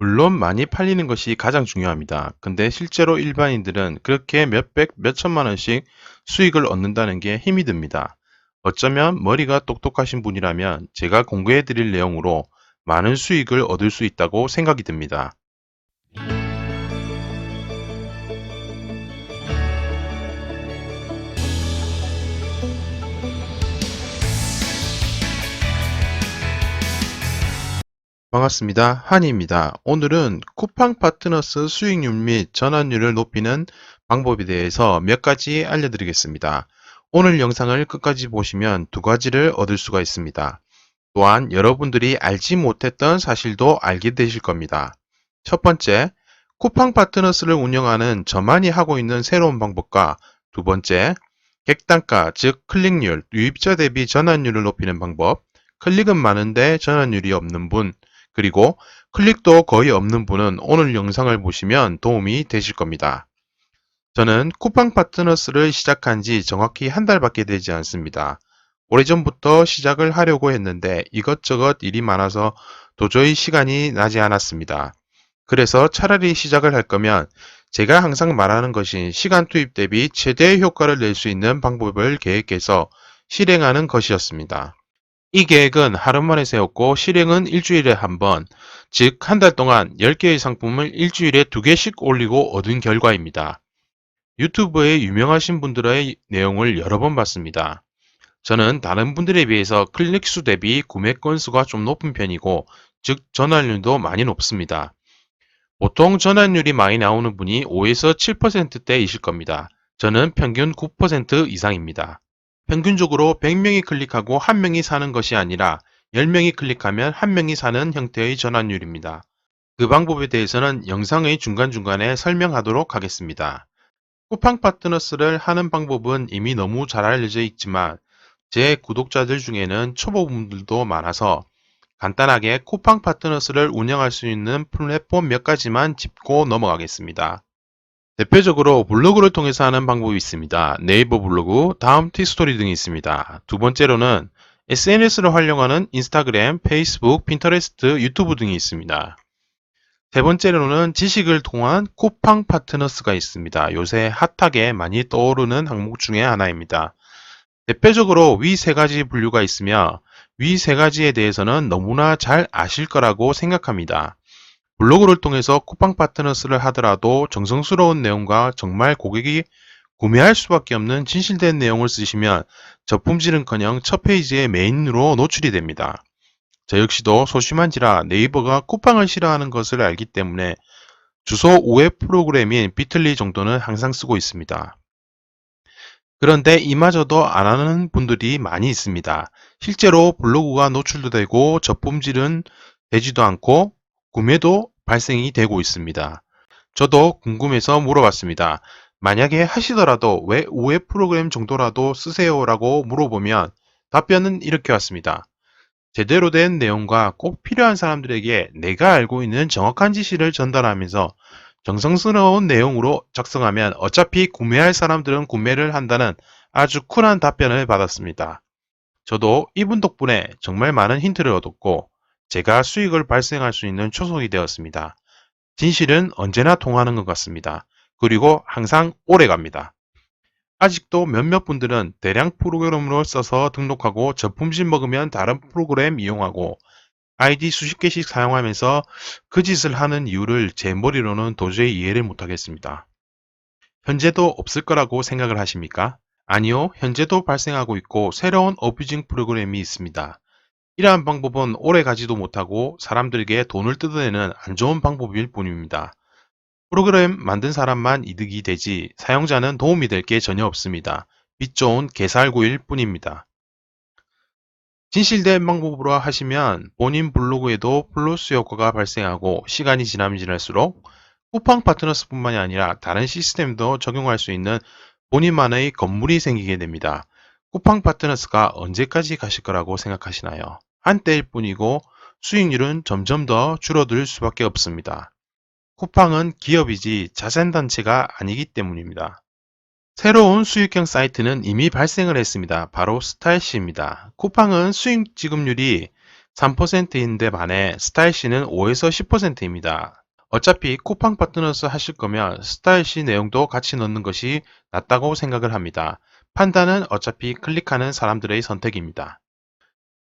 물론 많이 팔리는 것이 가장 중요합니다. 근데 실제로 일반인들은 그렇게 몇백, 몇천만 원씩 수익을 얻는다는 게 힘이 듭니다. 어쩌면 머리가 똑똑하신 분이라면 제가 공개해 드릴 내용으로 많은 수익을 얻을 수 있다고 생각이 듭니다. 반갑습니다. 한이입니다. 오늘은 쿠팡 파트너스 수익률 및 전환율을 높이는 방법에 대해서 몇 가지 알려드리겠습니다. 오늘 영상을 끝까지 보시면 두 가지를 얻을 수가 있습니다. 또한 여러분들이 알지 못했던 사실도 알게 되실 겁니다. 첫 번째, 쿠팡 파트너스를 운영하는 저만이 하고 있는 새로운 방법과 두 번째, 객단가 즉 클릭률, 유입자 대비 전환율을 높이는 방법, 클릭은 많은데 전환율이 없는 분, 그리고 클릭도 거의 없는 분은 오늘 영상을 보시면 도움이 되실 겁니다. 저는 쿠팡 파트너스를 시작한 지 정확히 한 달밖에 되지 않습니다. 오래전부터 시작을 하려고 했는데 이것저것 일이 많아서 도저히 시간이 나지 않았습니다. 그래서 차라리 시작을 할 거면 제가 항상 말하는 것인 시간 투입 대비 최대의 효과를 낼 수 있는 방법을 계획해서 실행하는 것이었습니다. 이 계획은 하루 만에 세웠고 실행은 일주일에 한 번, 즉 한 달 동안 10개의 상품을 일주일에 2개씩 올리고 얻은 결과입니다. 유튜브에 유명하신 분들의 내용을 여러 번 봤습니다. 저는 다른 분들에 비해서 클릭수 대비 구매 건수가 좀 높은 편이고, 즉 전환율도 많이 높습니다. 보통 전환율이 많이 나오는 분이 5에서 7%대이실 겁니다. 저는 평균 9% 이상입니다. 평균적으로 100명이 클릭하고 1명이 사는 것이 아니라 10명이 클릭하면 1명이 사는 형태의 전환율입니다. 그 방법에 대해서는 영상의 중간중간에 설명하도록 하겠습니다. 쿠팡 파트너스를 하는 방법은 이미 너무 잘 알려져 있지만 제 구독자들 중에는 초보분들도 많아서 간단하게 쿠팡 파트너스를 운영할 수 있는 플랫폼 몇 가지만 짚고 넘어가겠습니다. 대표적으로 블로그를 통해서 하는 방법이 있습니다. 네이버 블로그, 다음 티스토리 등이 있습니다. 두 번째로는 SNS를 활용하는 인스타그램, 페이스북, 핀터레스트, 유튜브 등이 있습니다. 세 번째로는 지식을 통한 쿠팡 파트너스가 있습니다. 요새 핫하게 많이 떠오르는 항목 중에 하나입니다. 대표적으로 위 세 가지 분류가 있으며 위 세 가지에 대해서는 너무나 잘 아실 거라고 생각합니다. 블로그를 통해서 쿠팡 파트너스를 하더라도 정성스러운 내용과 정말 고객이 구매할 수밖에 없는 진실된 내용을 쓰시면 저품질은커녕 첫 페이지에 메인으로 노출이 됩니다. 저 역시도 소심한지라 네이버가 쿠팡을 싫어하는 것을 알기 때문에 주소 우회 프로그램인 비틀리 정도는 항상 쓰고 있습니다. 그런데 이마저도 안 하는 분들이 많이 있습니다. 실제로 블로그가 노출도 되고 저품질은 되지도 않고 구매도 발생이 되고 있습니다. 저도 궁금해서 물어봤습니다. 만약에 하시더라도 왜 우회 프로그램 정도라도 쓰세요라고 물어보면 답변은 이렇게 왔습니다. 제대로 된 내용과 꼭 필요한 사람들에게 내가 알고 있는 정확한 지시를 전달하면서 정성스러운 내용으로 작성하면 어차피 구매할 사람들은 구매를 한다는 아주 쿨한 답변을 받았습니다. 저도 이분 덕분에 정말 많은 힌트를 얻었고 제가 수익을 발생할 수 있는 초석이 되었습니다. 진실은 언제나 통하는 것 같습니다. 그리고 항상 오래 갑니다. 아직도 몇몇 분들은 대량 프로그램으로 써서 등록하고 저품질 먹으면 다른 프로그램 이용하고 아이디 수십 개씩 사용하면서 그 짓을 하는 이유를 제 머리로는 도저히 이해를 못하겠습니다. 현재도 없을 거라고 생각을 하십니까? 아니요, 현재도 발생하고 있고 새로운 어뷰징 프로그램이 있습니다. 이러한 방법은 오래 가지도 못하고 사람들에게 돈을 뜯어내는 안 좋은 방법일 뿐입니다. 프로그램 만든 사람만 이득이 되지 사용자는 도움이 될 게 전혀 없습니다. 빛 좋은 개살구일 뿐입니다. 진실된 방법으로 하시면 본인 블로그에도 플러스 효과가 발생하고 시간이 지나면 지날수록 쿠팡 파트너스뿐만이 아니라 다른 시스템도 적용할 수 있는 본인만의 건물이 생기게 됩니다. 쿠팡 파트너스가 언제까지 가실 거라고 생각하시나요? 한때일 뿐이고 수익률은 점점 더 줄어들 수밖에 없습니다. 쿠팡은 기업이지 자산단체가 아니기 때문입니다. 새로운 수익형 사이트는 이미 발생을 했습니다. 바로 스타일시입니다. 쿠팡은 수익 지급률이 3%인데 반해 스타일C는 5에서 10%입니다. 어차피 쿠팡 파트너스 하실 거면 스타일C 내용도 같이 넣는 것이 낫다고 생각을 합니다. 판단은 어차피 클릭하는 사람들의 선택입니다.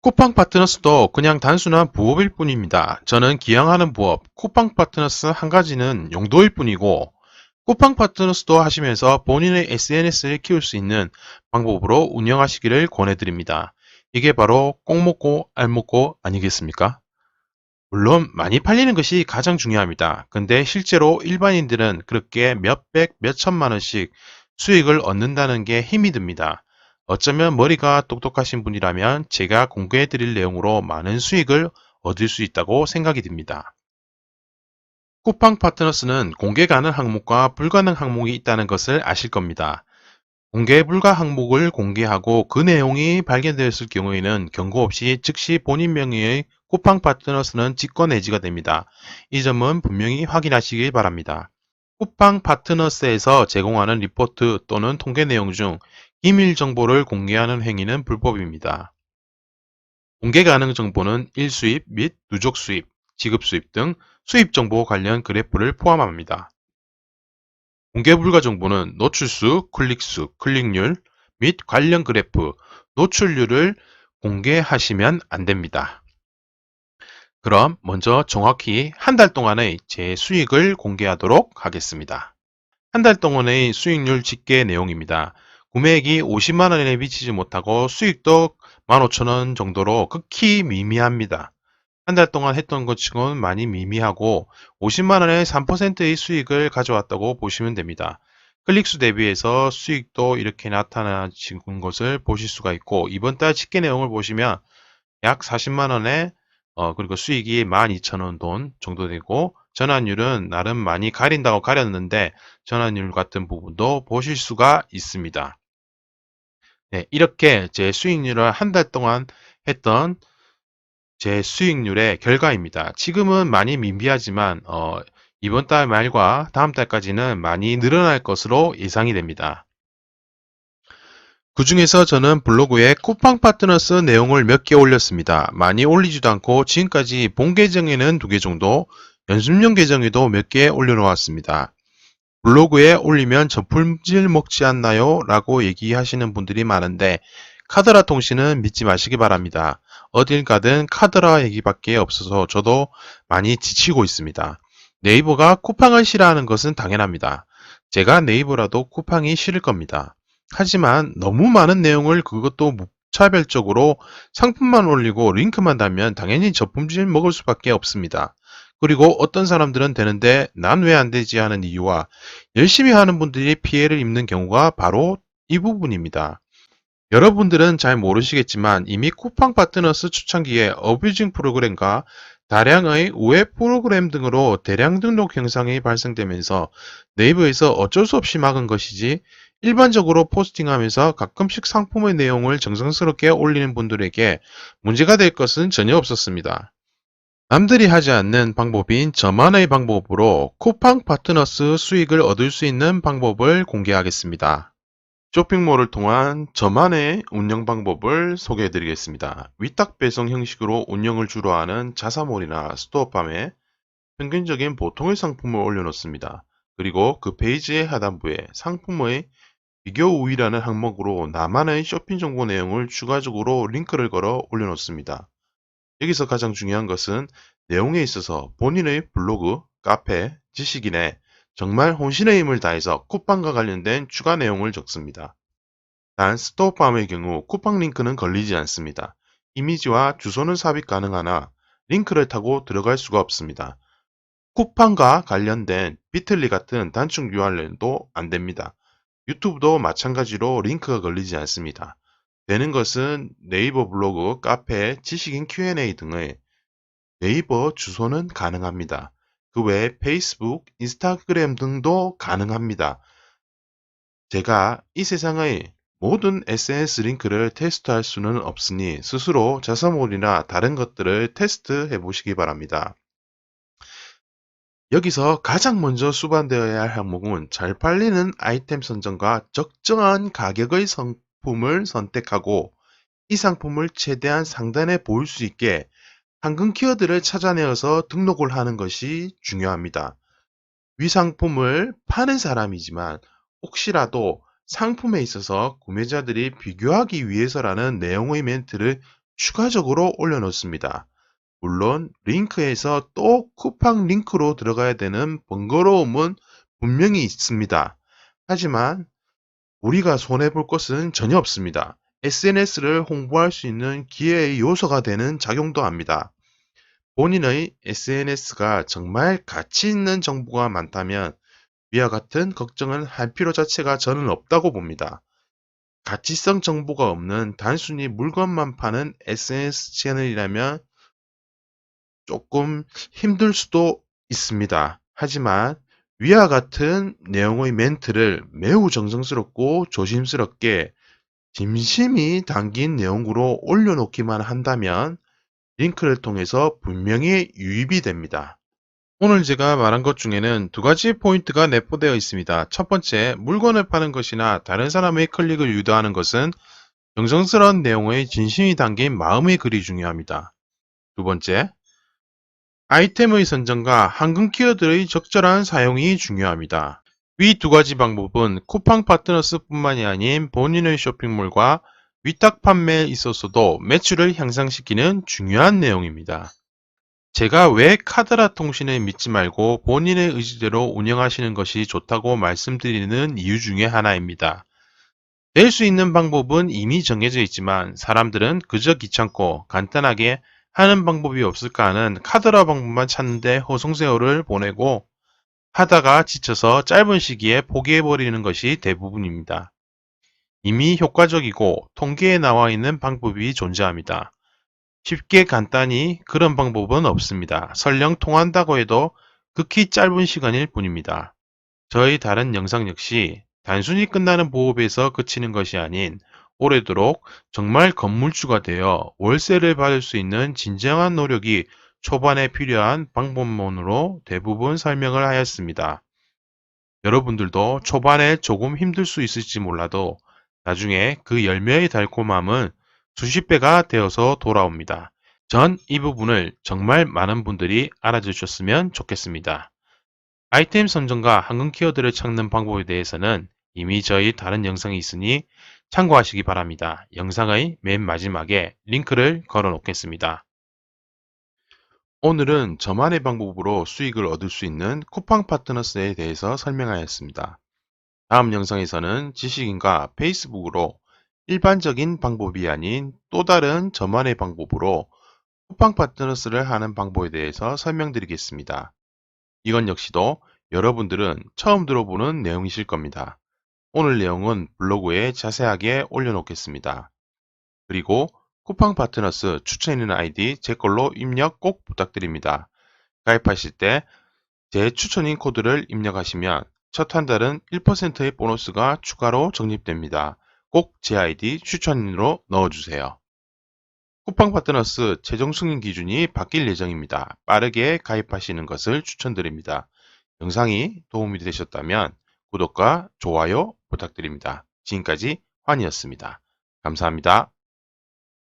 쿠팡 파트너스도 그냥 단순한 부업일 뿐입니다. 저는 기왕하는 부업, 쿠팡 파트너스 한 가지는 용도일 뿐이고, 쿠팡 파트너스도 하시면서 본인의 SNS를 키울 수 있는 방법으로 운영하시기를 권해드립니다. 이게 바로 꼭 먹고 알 먹고 아니겠습니까? 물론 많이 팔리는 것이 가장 중요합니다. 근데 실제로 일반인들은 그렇게 몇백, 몇천만 원씩 수익을 얻는다는 게 힘이 듭니다. 어쩌면 머리가 똑똑하신 분이라면 제가 공개해 드릴 내용으로 많은 수익을 얻을 수 있다고 생각이 듭니다. 쿠팡 파트너스는 공개 가능 항목과 불가능 항목이 있다는 것을 아실 겁니다. 공개 불가 항목을 공개하고 그 내용이 발견되었을 경우에는 경고 없이 즉시 본인 명의의 쿠팡 파트너스는 직권 해지가 됩니다. 이 점은 분명히 확인하시길 바랍니다. 쿠팡 파트너스에서 제공하는 리포트 또는 통계 내용 중 기밀 정보를 공개하는 행위는 불법입니다. 공개 가능 정보는 일수입 및 누적 수입, 지급 수입 등 수입 정보 관련 그래프를 포함합니다. 공개 불가 정보는 노출수, 클릭수, 클릭률 및 관련 그래프, 노출률을 공개하시면 안 됩니다. 그럼 먼저 정확히 한 달 동안의 제 수익을 공개하도록 하겠습니다. 한 달 동안의 수익률 집계 내용입니다. 구매액이 50만 원에 미치지 못하고 수익도 15,000원 정도로 극히 미미합니다. 한 달 동안 했던 것 치고는 많이 미미하고 50만 원의 3%의 수익을 가져왔다고 보시면 됩니다. 클릭수 대비해서 수익도 이렇게 나타나는 것을 보실 수가 있고 이번 달 집계 내용을 보시면 약 40만 원에 그리고 수익이 12,000원 돈 정도 되고 전환율은 나름 많이 가린다고 가렸는데 전환율 같은 부분도 보실 수가 있습니다. 네, 이렇게 제 수익률을 한 달 동안 했던 제 수익률의 결과입니다. 지금은 많이 미비하지만 이번 달 말과 다음 달까지는 많이 늘어날 것으로 예상이 됩니다. 그 중에서 저는 블로그에 쿠팡 파트너스 내용을 몇 개 올렸습니다. 많이 올리지도 않고 지금까지 본 계정에는 2개 정도, 연습용 계정에도 몇 개 올려놓았습니다. 블로그에 올리면 저품질 먹지 않나요? 라고 얘기하시는 분들이 많은데 카드라 통신은 믿지 마시기 바랍니다. 어딜 가든 카드라 얘기밖에 없어서 저도 많이 지치고 있습니다. 네이버가 쿠팡을 싫어하는 것은 당연합니다. 제가 네이버라도 쿠팡이 싫을 겁니다. 하지만 너무 많은 내용을 그것도 무차별적으로 상품만 올리고 링크만 달면 당연히 저품질 먹을 수밖에 없습니다. 그리고 어떤 사람들은 되는데 난 왜 안 되지 하는 이유와 열심히 하는 분들이 피해를 입는 경우가 바로 이 부분입니다. 여러분들은 잘 모르시겠지만 이미 쿠팡 파트너스 초창기에 어뷰징 프로그램과 다량의 우회 프로그램 등으로 대량 등록 현상이 발생되면서 네이버에서 어쩔 수 없이 막은 것이지 일반적으로 포스팅하면서 가끔씩 상품의 내용을 정성스럽게 올리는 분들에게 문제가 될 것은 전혀 없었습니다. 남들이 하지 않는 방법인 저만의 방법으로 쿠팡 파트너스 수익을 얻을 수 있는 방법을 공개하겠습니다. 쇼핑몰을 통한 저만의 운영 방법을 소개해 드리겠습니다. 위탁 배송 형식으로 운영을 주로 하는 자사몰이나 스토어팜에 평균적인 보통의 상품을 올려놓습니다. 그리고 그 페이지의 하단부에 상품의 비교 우위라는 항목으로 나만의 쇼핑 정보 내용을 추가적으로 링크를 걸어 올려놓습니다. 여기서 가장 중요한 것은 내용에 있어서 본인의 블로그, 카페, 지식인에 정말 혼신의 힘을 다해서 쿠팡과 관련된 추가 내용을 적습니다. 단 스토어팜의 경우 쿠팡 링크는 걸리지 않습니다. 이미지와 주소는 삽입 가능하나 링크를 타고 들어갈 수가 없습니다. 쿠팡과 관련된 비틀리 같은 단축 URL도 안됩니다. 유튜브도 마찬가지로 링크가 걸리지 않습니다. 되는 것은 네이버 블로그, 카페, 지식인 Q&A 등의 네이버 주소는 가능합니다. 그 외에 페이스북, 인스타그램 등도 가능합니다. 제가 이 세상의 모든 SNS 링크를 테스트할 수는 없으니 스스로 자사몰이나 다른 것들을 테스트해 보시기 바랍니다. 여기서 가장 먼저 수반되어야 할 항목은 잘 팔리는 아이템 선정과 적정한 가격의 상품을 선택하고 이 상품을 최대한 상단에 보일 수 있게 황금 키워드를 찾아내어서 등록을 하는 것이 중요합니다. 위상품을 파는 사람이지만 혹시라도 상품에 있어서 구매자들이 비교하기 위해서라는 내용의 멘트를 추가적으로 올려놓습니다. 물론 링크에서 또 쿠팡 링크로 들어가야 되는 번거로움은 분명히 있습니다. 하지만 우리가 손해볼 것은 전혀 없습니다. SNS를 홍보할 수 있는 기회의 요소가 되는 작용도 합니다. 본인의 SNS가 정말 가치 있는 정보가 많다면 위와 같은 걱정은 할 필요 자체가 저는 없다고 봅니다. 가치성 정보가 없는 단순히 물건만 파는 SNS 채널이라면 조금 힘들 수도 있습니다. 하지만 위와 같은 내용의 멘트를 매우 정성스럽고 조심스럽게 진심이 담긴 내용으로 올려놓기만 한다면 링크를 통해서 분명히 유입이 됩니다. 오늘 제가 말한 것 중에는 두 가지 포인트가 내포되어 있습니다. 첫 번째, 물건을 파는 것이나 다른 사람의 클릭을 유도하는 것은 정성스러운 내용의 진심이 담긴 마음의 글이 중요합니다. 두 번째, 아이템의 선정과 황금 키워드의 적절한 사용이 중요합니다. 위 두 가지 방법은 쿠팡 파트너스 뿐만이 아닌 본인의 쇼핑몰과 위탁 판매에 있어서도 매출을 향상시키는 중요한 내용입니다. 제가 왜 카드라 통신을 믿지 말고 본인의 의지대로 운영하시는 것이 좋다고 말씀드리는 이유 중에 하나입니다. 낼 수 있는 방법은 이미 정해져 있지만 사람들은 그저 귀찮고 간단하게 하는 방법이 없을까 하는 카드라 방법만 찾는데 허송세월을 보내고 하다가 지쳐서 짧은 시기에 포기해버리는 것이 대부분입니다. 이미 효과적이고 통계에 나와 있는 방법이 존재합니다. 쉽게 간단히 그런 방법은 없습니다. 설령 통한다고 해도 극히 짧은 시간일 뿐입니다. 저의 다른 영상 역시 단순히 끝나는 보업에서 그치는 것이 아닌 오래도록 정말 건물주가 되어 월세를 받을 수 있는 진정한 노력이 초반에 필요한 방법론으로 대부분 설명을 하였습니다. 여러분들도 초반에 조금 힘들 수 있을지 몰라도 나중에 그 열매의 달콤함은 수십 배가 되어서 돌아옵니다. 전 이 부분을 정말 많은 분들이 알아주셨으면 좋겠습니다. 아이템 선정과 황금 키워드를 찾는 방법에 대해서는 이미 저희 다른 영상이 있으니 참고하시기 바랍니다. 영상의 맨 마지막에 링크를 걸어 놓겠습니다. 오늘은 저만의 방법으로 수익을 얻을 수 있는 쿠팡 파트너스에 대해서 설명하였습니다. 다음 영상에서는 지식인과 페이스북으로 일반적인 방법이 아닌 또 다른 저만의 방법으로 쿠팡 파트너스를 하는 방법에 대해서 설명드리겠습니다. 이건 역시도 여러분들은 처음 들어보는 내용이실 겁니다. 오늘 내용은 블로그에 자세하게 올려놓겠습니다. 그리고 쿠팡 파트너스 추천있는 아이디 제 걸로 입력 꼭 부탁드립니다. 가입하실 때 제 추천인 코드를 입력하시면 첫 한 달은 1%의 보너스가 추가로 적립됩니다. 꼭 제 아이디 추천인으로 넣어주세요. 쿠팡 파트너스 최종 승인 기준이 바뀔 예정입니다. 빠르게 가입하시는 것을 추천드립니다. 영상이 도움이 되셨다면 구독과 좋아요 부탁드립니다. 지금까지 환이었습니다. 감사합니다.